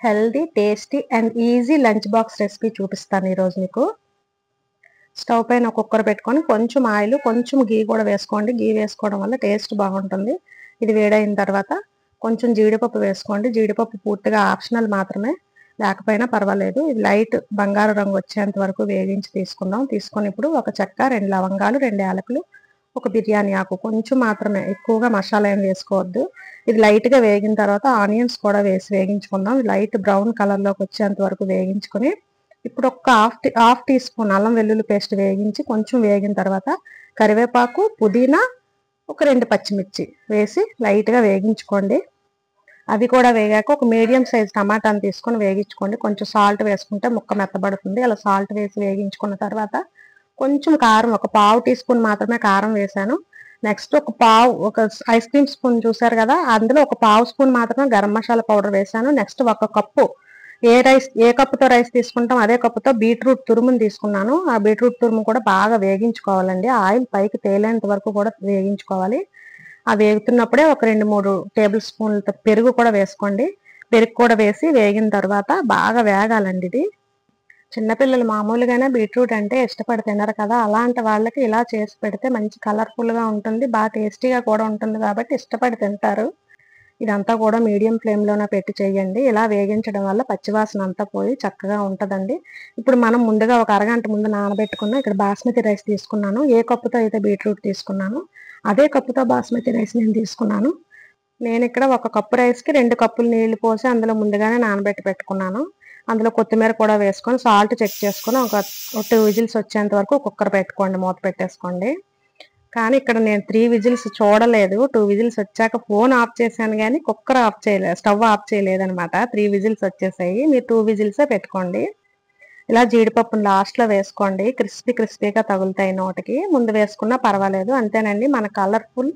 Healthy, tasty and easy lunch box recipe చూపిస్తాను ఈరోజు మీకు. స్టవ్ పైన ఒక కుక్కర్ పెట్టుకొని కొంచెం ఆయిల్, కొంచెం గీ కూడా వేసుకోండి. గీ వేసుకోవడం వల్ల టేస్ట్ బాగుంటుంది. ఇది వేడైన తర్వాత కొంచెం జీడిపప్పు వేసుకోండి. జీడిపప్పు పూర్తిగా ఆప్షనల్ మాత్రమే, లేకపోయినా పర్వాలేదు. ఇది లైట్ బంగారు రంగు వచ్చేంత వరకు వేగించి తీసుకుందాం. తీసుకొని ఇప్పుడు ఒక చెక్క, 2 లవంగాలు, 2 యాలకులు, ఒక బిర్యానీ ఆకు కొంచెం మాత్రమే, ఎక్కువగా మసాలా ఏం వేసుకోవద్దు. ఇది లైట్ గా వేగిన తర్వాత ఆనియన్స్ కూడా వేసి వేగించుకుందాం. లైట్ బ్రౌన్ కలర్ లోకి వచ్చేంత వరకు వేగించుకొని ఇప్పుడు ఒక హాఫ్ టీ స్పూన్ అల్లం వెల్లుల్లి పేస్ట్ వేగించి కొంచెం వేగిన తర్వాత కరివేపాకు, పుదీనా, ఒక 2 పచ్చిమిర్చి వేసి లైట్ గా వేగించుకోండి. అవి కూడా వేగాక ఒక మీడియం సైజ్ టమాటాను తీసుకొని వేగించుకోండి. కొంచెం సాల్ట్ వేసుకుంటే ముక్క మెత్తబడుతుంది. అలా సాల్ట్ వేసి వేగించుకున్న తర్వాత కొంచెం కారం, ఒక పావు టీ స్పూన్ మాత్రమే కారం వేసాను. నెక్స్ట్ ఒక ఐస్ క్రీమ్ స్పూన్ చూసారు కదా, అందులో ఒక పావు స్పూన్ మాత్రమే గరం మసాలా పౌడర్ వేసాను. నెక్స్ట్ ఒక కప్పు, ఏ కప్పుతో రైస్ తీసుకుంటాం అదే కప్పుతో బీట్రూట్ తురుముని తీసుకున్నాను. ఆ బీట్రూట్ తురుము కూడా బాగా వేగించుకోవాలండి. ఆయిల్ పైకి తేలేంత వరకు కూడా వేగించుకోవాలి. ఆ వేగుతున్నప్పుడే ఒక 2-3 టేబుల్ స్పూన్ల పెరుగు కూడా వేసుకోండి. పెరుగు కూడా వేసి వేగిన తర్వాత బాగా వేగాలండి. ఇది చిన్నపిల్లలు మామూలుగానే బీట్రూట్ అంటే ఇష్టపడి తినరు కదా, అలాంటి వాళ్ళకి ఇలా చేసి పెడితే మంచి కలర్ఫుల్ గా ఉంటుంది, బాగా టేస్టీగా కూడా ఉంటుంది కాబట్టి ఇష్టపడి తింటారు. ఇదంతా కూడా మీడియం ఫ్లేమ్ లోనే పెట్టి చేయండి. ఇలా వేగించడం వల్ల పచ్చివాసన అంతా పోయి చక్కగా ఉంటదండి. ఇప్పుడు మనం ముందుగా ఒక అరగంట ముందు నానబెట్టుకున్న ఇక్కడ బాస్మతి రైస్ తీసుకున్నాను. ఏ కప్పుతో అయితే బీట్రూట్ తీసుకున్నాను అదే కప్పుతో బాస్మతి రైస్ నేను తీసుకున్నాను. నేను ఇక్కడ ఒక కప్పు రైస్ కి 2 కప్పులు నీళ్లు పోసి అందులో ముందుగానే నానబెట్టి పెట్టుకున్నాను. అందులో కొత్తిమీర కూడా వేసుకొని సాల్ట్ చెక్ చేసుకొని ఒక 2 విజిల్స్ వచ్చేంత వరకు కుక్కర్ పెట్టుకోండి, మూత పెట్టేసుకోండి. కానీ ఇక్కడ నేను 3 విజిల్స్ చూడలేదు. 2 విజిల్స్ వచ్చాక ఫోన్ ఆఫ్ చేశాను కానీ కుక్కర్ ఆఫ్ చేయలేదు, స్టవ్ ఆఫ్ చేయలేదు అనమాట. 3 విజిల్స్ వచ్చేసాయి. మీరు 2 విజిల్సే పెట్టుకోండి. ఇలా జీడిపప్పును లాస్ట్ లో వేసుకోండి, క్రిస్పీగా తగులుతాయి నోటికి. ముందు వేసుకున్నా పర్వాలేదు. అంతేనండి, మన కలర్ఫుల్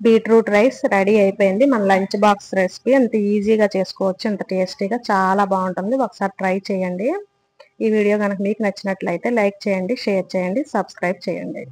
బీట్రూట్ రైస్ రెడీ అయిపోయింది. మన లంచ్ బాక్స్ రెసిపీ అంత ఈజీగా చేసుకోవచ్చు, అంత టేస్టీగా, చాలా బాగుంటుంది. ఒకసారి ట్రై చేయండి. ఈ వీడియో కనుక మీకు నచ్చినట్లయితే లైక్ చేయండి, షేర్ చేయండి, సబ్స్క్రైబ్ చేయండి.